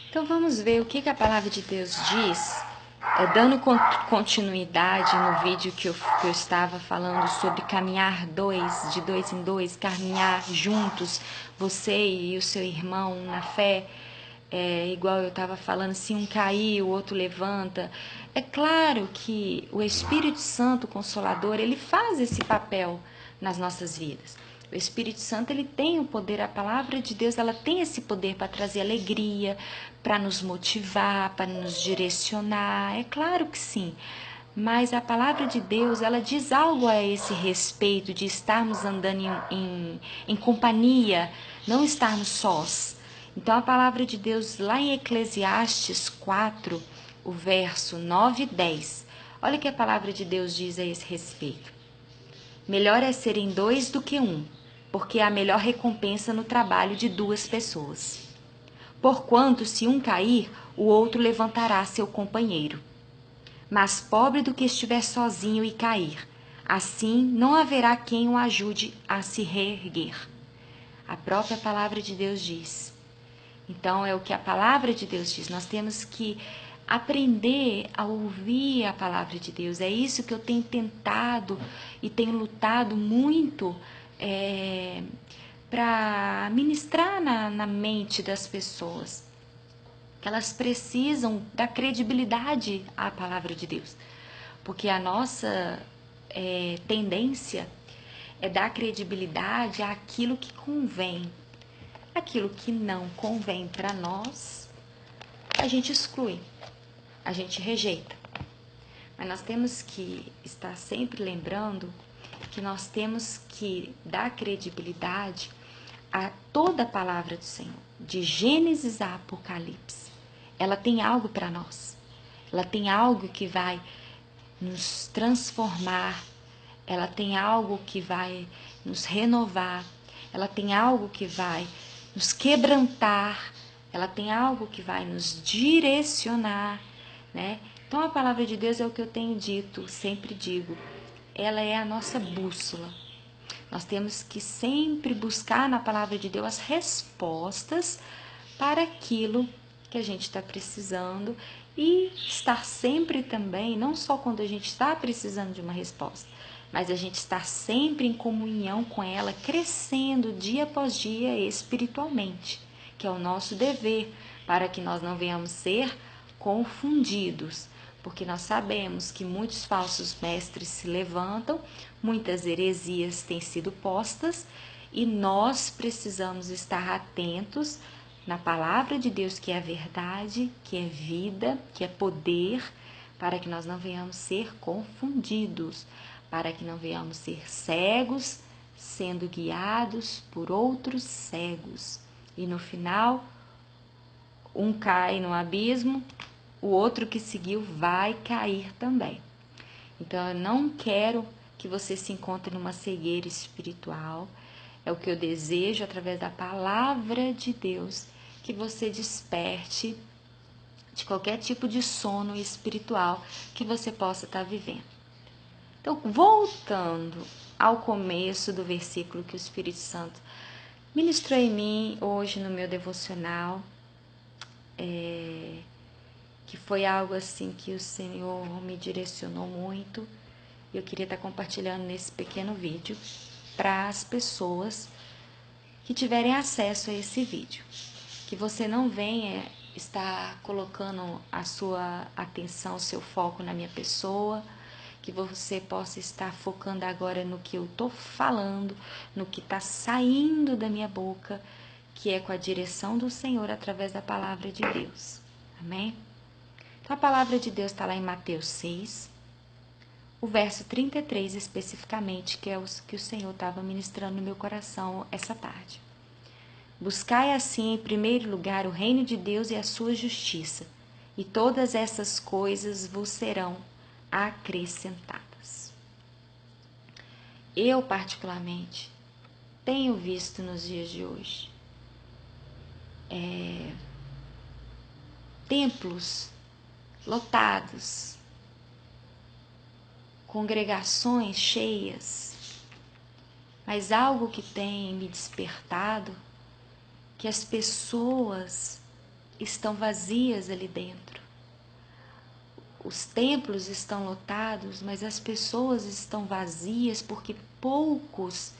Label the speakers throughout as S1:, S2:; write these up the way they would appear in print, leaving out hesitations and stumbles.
S1: Então vamos ver o que a palavra de Deus diz, dando continuidade no vídeo que eu estava falando sobre caminhar de dois em dois, caminhar juntos, você e o seu irmão na fé, igual eu estava falando, se um cair, o outro levanta. É claro que o Espírito Santo Consolador, ele faz esse papel nas nossas vidas. O Espírito Santo, ele tem o poder, a palavra de Deus, ela tem esse poder para trazer alegria, para nos motivar, para nos direcionar. É claro que sim. Mas a palavra de Deus, ela diz algo a esse respeito de estarmos andando em companhia, não estarmos sós. Então a palavra de Deus lá em Eclesiastes 4, o verso 9 e 10. Olha o que a palavra de Deus diz a esse respeito. Melhor é serem dois do que um, porque há melhor recompensa no trabalho de duas pessoas. Porquanto, se um cair, o outro levantará seu companheiro. Mas pobre do que estiver sozinho e cair, assim não haverá quem o ajude a se reerguer. A própria palavra de Deus diz. Então, é o que a palavra de Deus diz. Nós temos que aprender a ouvir a palavra de Deus. É isso que eu tenho tentado e tenho lutado muito para ministrar na mente das pessoas. Que elas precisam dar credibilidade à palavra de Deus. Porque a nossa tendência é dar credibilidade àquilo que convém. Aquilo que não convém para nós, a gente exclui, a gente rejeita. Mas nós temos que estar sempre lembrando que nós temos que dar credibilidade a toda a palavra do Senhor, de Gênesis a Apocalipse. Ela tem algo para nós, ela tem algo que vai nos transformar, ela tem algo que vai nos renovar, ela tem algo que vai nos quebrantar, ela tem algo que vai nos direcionar, né? Então a palavra de Deus é o que eu tenho dito, sempre digo, ela é a nossa bússola. Nós temos que sempre buscar na palavra de Deus as respostas para aquilo que a gente está precisando e estar sempre também, não só quando a gente está precisando de uma resposta, mas a gente estar sempre em comunhão com ela, crescendo dia após dia espiritualmente, que é o nosso dever, para que nós não venhamos ser confundidos, porque nós sabemos que muitos falsos mestres se levantam, muitas heresias têm sido postas e nós precisamos estar atentos na palavra de Deus, que é a verdade, que é vida, que é poder, para que nós não venhamos ser confundidos, para que não venhamos ser cegos, sendo guiados por outros cegos. E no final, um cai no abismo, o outro que seguiu vai cair também. Então, eu não quero que você se encontre numa cegueira espiritual. É o que eu desejo através da palavra de Deus, que você desperte de qualquer tipo de sono espiritual que você possa estar vivendo. Então, voltando ao começo do versículo que o Espírito Santo ministrou em mim hoje no meu devocional, que foi algo assim que o Senhor me direcionou muito. Eu queria estar compartilhando nesse pequeno vídeo para as pessoas que tiverem acesso a esse vídeo. Que você não venha estar colocando a sua atenção, o seu foco na minha pessoa, que você possa estar focando agora no que eu estou falando, no que está saindo da minha boca, que é com a direção do Senhor através da palavra de Deus. Amém? Então a palavra de Deus está lá em Mateus 6, o verso 33 especificamente, que é o que o Senhor estava ministrando no meu coração essa tarde. Buscai assim em primeiro lugar o reino de Deus e a sua justiça, e todas essas coisas vos serão acrescentadas. Eu, particularmente, tenho visto nos dias de hoje templos lotados, congregações cheias, mas algo que tem me despertado, que as pessoas estão vazias ali dentro. Os templos estão lotados, mas as pessoas estão vazias porque poucos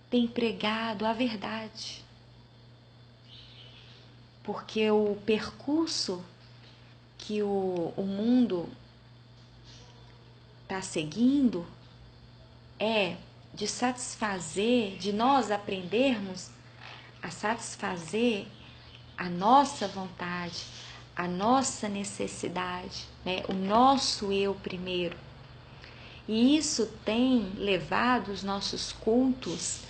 S1: têm pregado a verdade. Porque o percurso que o mundo está seguindo é de satisfazer, de nós aprendermos a satisfazer a nossa vontade, a nossa necessidade, né? O nosso eu primeiro. E isso tem levado os nossos cultos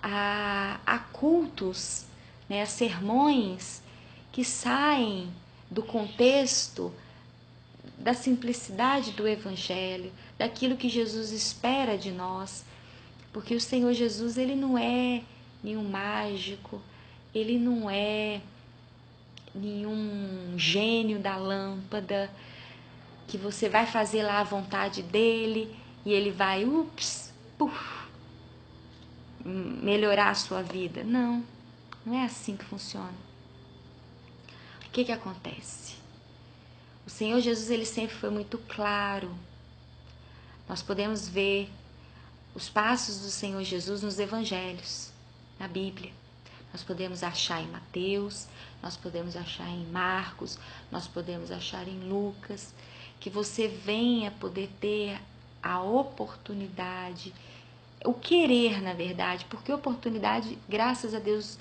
S1: a cultos, né? A sermões que saem do contexto da simplicidade do Evangelho, daquilo que Jesus espera de nós, porque o Senhor Jesus, ele não é nenhum mágico, ele não é nenhum gênio da lâmpada, que você vai fazer lá a vontade dele e ele vai, melhorar a sua vida. Não, não é assim que funciona. O que acontece? O Senhor Jesus, ele sempre foi muito claro. Nós podemos ver os passos do Senhor Jesus nos evangelhos, na Bíblia. Nós podemos achar em Mateus, nós podemos achar em Marcos, nós podemos achar em Lucas, que você venha poder ter a oportunidade, o querer, na verdade, porque oportunidade, graças a Deus,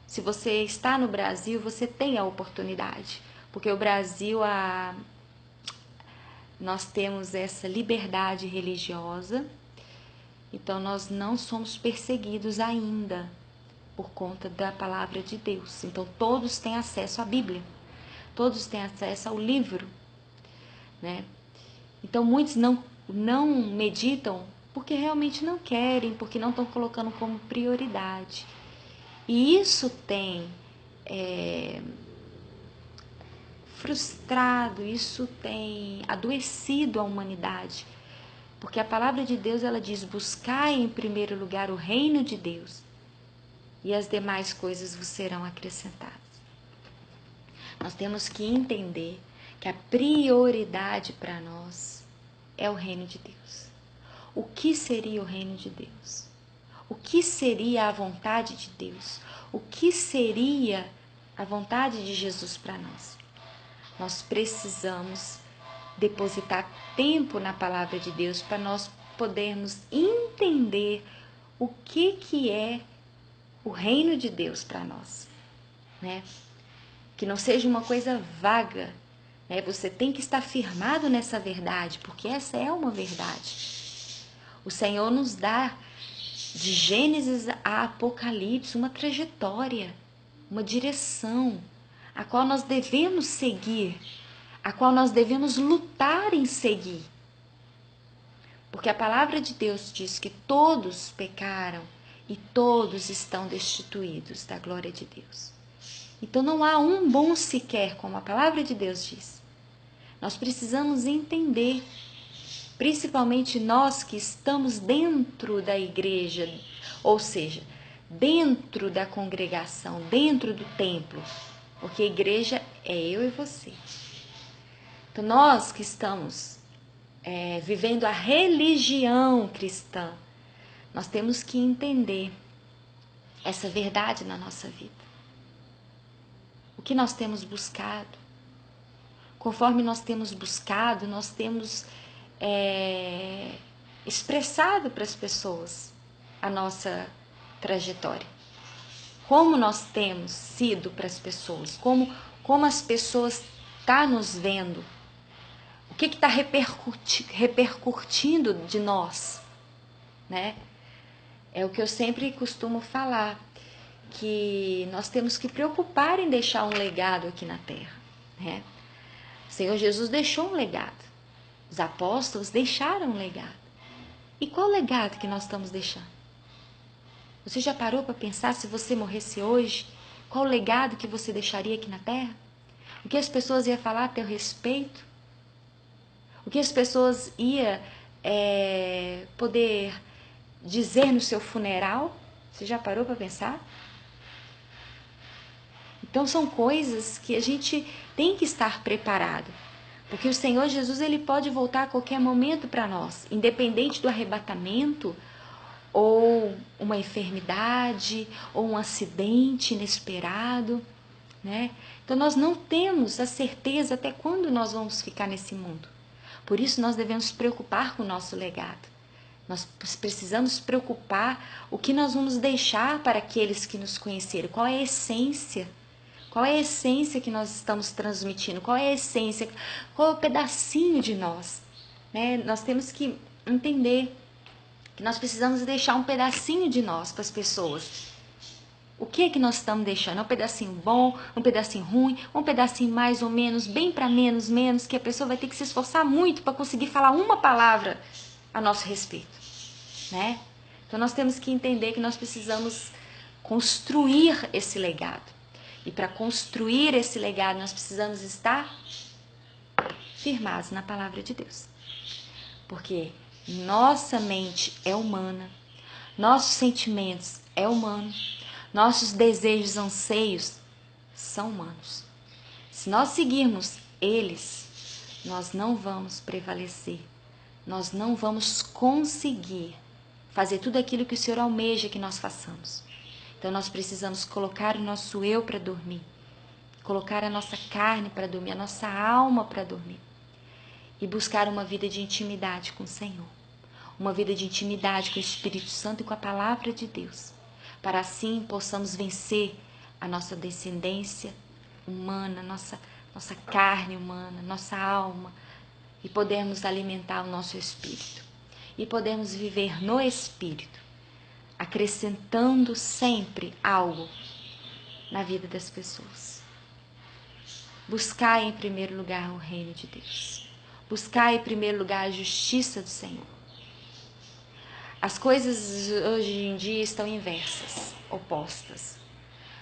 S1: se você está no Brasil, você tem a oportunidade, porque o Brasil, nós temos essa liberdade religiosa, então nós não somos perseguidos ainda por conta da palavra de Deus. Então todos têm acesso à Bíblia, todos têm acesso ao livro, né? Então muitos não meditam porque realmente não querem, porque não estão colocando como prioridade. E isso tem frustrado, isso tem adoecido a humanidade, porque a palavra de Deus, ela diz: buscai em primeiro lugar o reino de Deus e as demais coisas vos serão acrescentadas. Nós temos que entender que a prioridade para nós é o reino de Deus. O que seria o reino de Deus? O que seria a vontade de Deus? O que seria a vontade de Jesus para nós? Nós precisamos depositar tempo na palavra de Deus para nós podermos entender o que é o reino de Deus para nós, né? Que não seja uma coisa vaga, né? Você tem que estar firmado nessa verdade, porque essa é uma verdade. O Senhor nos dá, de Gênesis a Apocalipse, uma trajetória, uma direção, a qual nós devemos seguir, a qual nós devemos lutar em seguir. Porque a palavra de Deus diz que todos pecaram e todos estão destituídos da glória de Deus. Então não há um bom sequer, como a palavra de Deus diz. Nós precisamos entender, principalmente nós que estamos dentro da igreja, ou seja, dentro da congregação, dentro do templo, porque a igreja é eu e você. Então nós que estamos vivendo a religião cristã, nós temos que entender essa verdade na nossa vida. O que nós temos buscado? Conforme nós temos buscado, nós temos expressado para as pessoas a nossa trajetória. Como nós temos sido para as pessoas? Como as pessoas estão nos vendo? O que está repercutindo de nós, né? É o que eu sempre costumo falar, que nós temos que preocupar em deixar um legado aqui na Terra, né? O Senhor Jesus deixou um legado. Os apóstolos deixaram um legado. E qual legado que nós estamos deixando? Você já parou para pensar, se você morresse hoje, qual o legado que você deixaria aqui na Terra? O que as pessoas iam falar a teu respeito? O que as pessoas iam poder dizer no seu funeral? Você já parou para pensar? Então são coisas que a gente tem que estar preparado, porque o Senhor Jesus ele pode voltar a qualquer momento para nós, independente do arrebatamento, ou uma enfermidade, ou um acidente inesperado, né? Então nós não temos a certeza até quando nós vamos ficar nesse mundo. Por isso nós devemos nos preocupar com o nosso legado. Nós precisamos preocupar o que nós vamos deixar para aqueles que nos conheceram. Qual é a essência? Qual é a essência que nós estamos transmitindo? Qual é a essência? Qual é o pedacinho de nós? Né? Nós temos que entender que nós precisamos deixar um pedacinho de nós para as pessoas. O que é que nós estamos deixando? É um pedacinho bom, um pedacinho ruim, um pedacinho mais ou menos, bem para menos, menos, que a pessoa vai ter que se esforçar muito para conseguir falar uma palavra a nosso respeito, né? Então nós temos que entender que nós precisamos construir esse legado. E para construir esse legado, nós precisamos estar firmados na palavra de Deus. Porque nossa mente é humana, nossos sentimentos é humano, nossos desejos, anseios são humanos. Se nós seguirmos eles, nós não vamos prevalecer, nós não vamos conseguir fazer tudo aquilo que o Senhor almeja que nós façamos. Então nós precisamos colocar o nosso eu para dormir, colocar a nossa carne para dormir, a nossa alma para dormir e buscar uma vida de intimidade com o Senhor, uma vida de intimidade com o Espírito Santo e com a palavra de Deus, para assim possamos vencer a nossa descendência humana, nossa carne humana, nossa alma, e podermos alimentar o nosso espírito e podermos viver no Espírito, acrescentando sempre algo na vida das pessoas. Buscai em primeiro lugar o reino de Deus. Buscai em primeiro lugar a justiça do Senhor. As coisas hoje em dia estão inversas, opostas.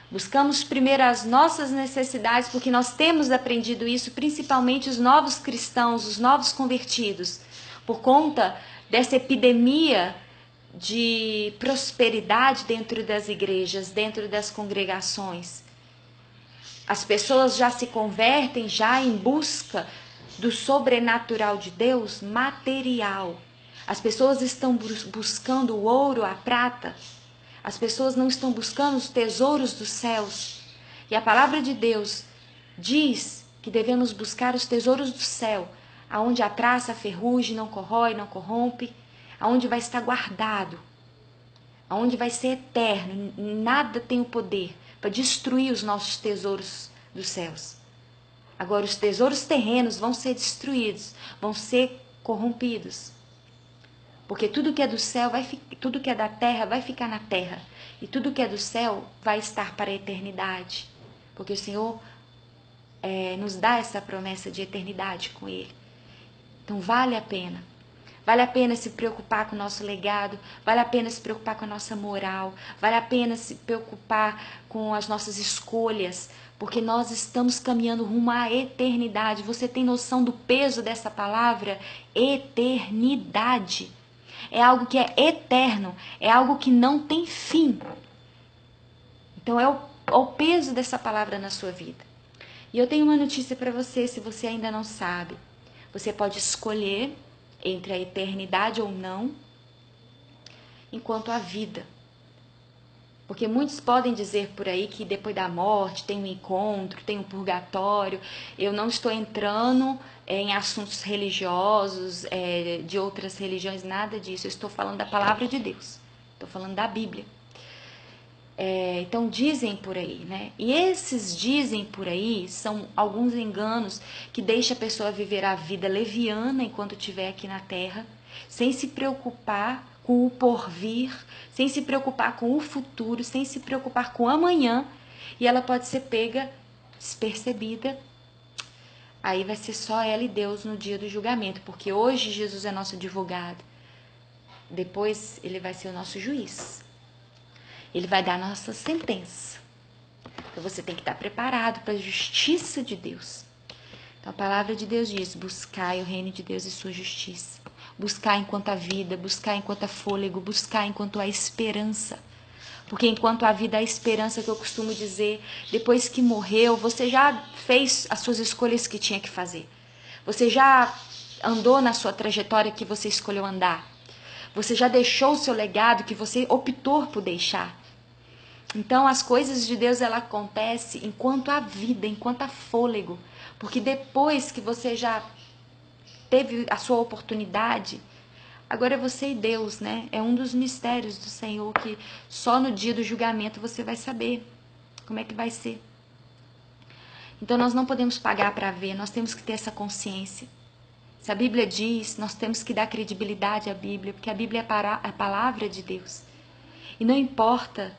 S1: Buscamos primeiro as nossas necessidades, porque nós temos aprendido isso, principalmente os novos cristãos, os novos convertidos, por conta dessa epidemia de prosperidade dentro das igrejas, dentro das congregações. As pessoas já se convertem já em busca do sobrenatural de Deus material. As pessoas estão buscando o ouro, a prata. As pessoas não estão buscando os tesouros dos céus. E a palavra de Deus diz que devemos buscar os tesouros do céu, aonde a traça, a ferrugem não corrói, não corrompe, aonde vai estar guardado, aonde vai ser eterno. Nada tem o poder para destruir os nossos tesouros dos céus. Agora os tesouros terrenos vão ser destruídos, vão ser corrompidos. Porque tudo que é do céu, tudo que é da terra vai ficar na terra. E tudo que é do céu vai estar para a eternidade. Porque o Senhor nos dá essa promessa de eternidade com Ele. Então vale a pena. Vale a pena se preocupar com o nosso legado. Vale a pena se preocupar com a nossa moral. Vale a pena se preocupar com as nossas escolhas. Porque nós estamos caminhando rumo à eternidade. Você tem noção do peso dessa palavra? Eternidade. É algo que é eterno, é algo que não tem fim. Então é o peso dessa palavra na sua vida. E eu tenho uma notícia para você, se você ainda não sabe. Você pode escolher entre a eternidade ou não, enquanto a vida. Porque muitos podem dizer por aí que depois da morte tem um encontro, tem um purgatório. Eu não estou entrando em assuntos religiosos, de outras religiões, nada disso. Eu estou falando da palavra de Deus. Estou falando da Bíblia. Então dizem por aí, né? E esses dizem por aí são alguns enganos que deixam a pessoa viver a vida leviana enquanto estiver aqui na Terra, sem se preocupar com o porvir, sem se preocupar com o futuro, sem se preocupar com o amanhã, e ela pode ser pega, despercebida. Aí vai ser só ela e Deus no dia do julgamento, porque hoje Jesus é nosso advogado, depois ele vai ser o nosso juiz, ele vai dar a nossa sentença. Então você tem que estar preparado para a justiça de Deus. Então a palavra de Deus diz: buscai o reino de Deus e sua justiça. Buscar enquanto há vida, buscar enquanto há fôlego, buscar enquanto há esperança. Porque enquanto há vida, há esperança, que eu costumo dizer. Depois que morreu, você já fez as suas escolhas que tinha que fazer. Você já andou na sua trajetória que você escolheu andar. Você já deixou o seu legado que você optou por deixar. Então as coisas de Deus, ela acontece enquanto há vida, enquanto há fôlego. Porque depois que você já teve a sua oportunidade, agora é você e Deus, né? É um dos mistérios do Senhor que só no dia do julgamento você vai saber como é que vai ser. Então nós não podemos pagar para ver, nós temos que ter essa consciência. Se a Bíblia diz, nós temos que dar credibilidade à Bíblia, porque a Bíblia é a palavra de Deus. E não importa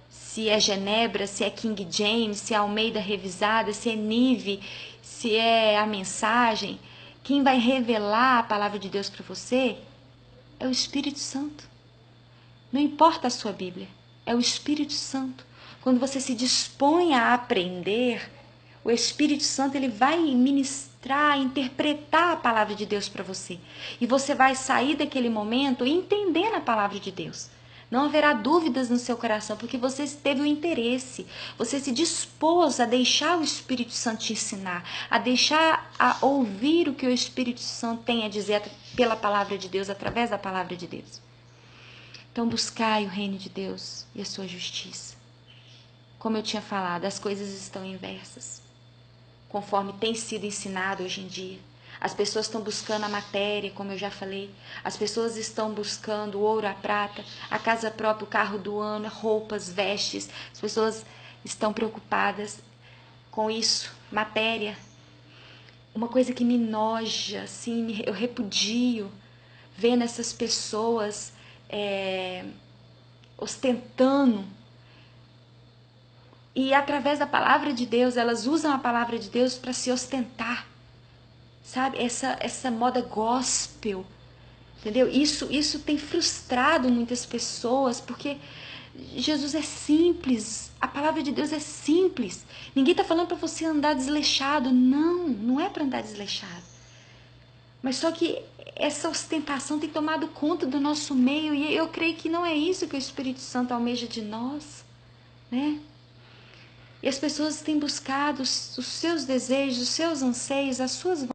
S1: se é Genebra, se é King James, se é Almeida Revisada, se é Nive, se é a Mensagem. Quem vai revelar a palavra de Deus para você é o Espírito Santo. Não importa a sua Bíblia, é o Espírito Santo. Quando você se dispõe a aprender, o Espírito Santo, ele vai ministrar, interpretar a palavra de Deus para você. E você vai sair daquele momento entendendo a palavra de Deus. Não haverá dúvidas no seu coração, porque você teve o interesse, você se dispôs a deixar o Espírito Santo te ensinar, a deixar a ouvir o que o Espírito Santo tem a dizer pela palavra de Deus, através da palavra de Deus. Então buscai o reino de Deus e a sua justiça. Como eu tinha falado, as coisas estão inversas, conforme tem sido ensinado hoje em dia. As pessoas estão buscando a matéria, como eu já falei. As pessoas estão buscando o ouro, a prata, a casa própria, o carro do ano, roupas, vestes. As pessoas estão preocupadas com isso, matéria. Uma coisa que me noja, assim, eu repudio, vendo essas pessoas ostentando. E através da palavra de Deus, elas usam a palavra de Deus para se ostentar. Sabe, essa moda gospel, entendeu? Isso tem frustrado muitas pessoas, porque Jesus é simples, a palavra de Deus é simples. Ninguém está falando para você andar desleixado, não é para andar desleixado. Mas só que essa ostentação tem tomado conta do nosso meio, e eu creio que não é isso que o Espírito Santo almeja de nós, né? E as pessoas têm buscado os seus desejos, os seus anseios, as suas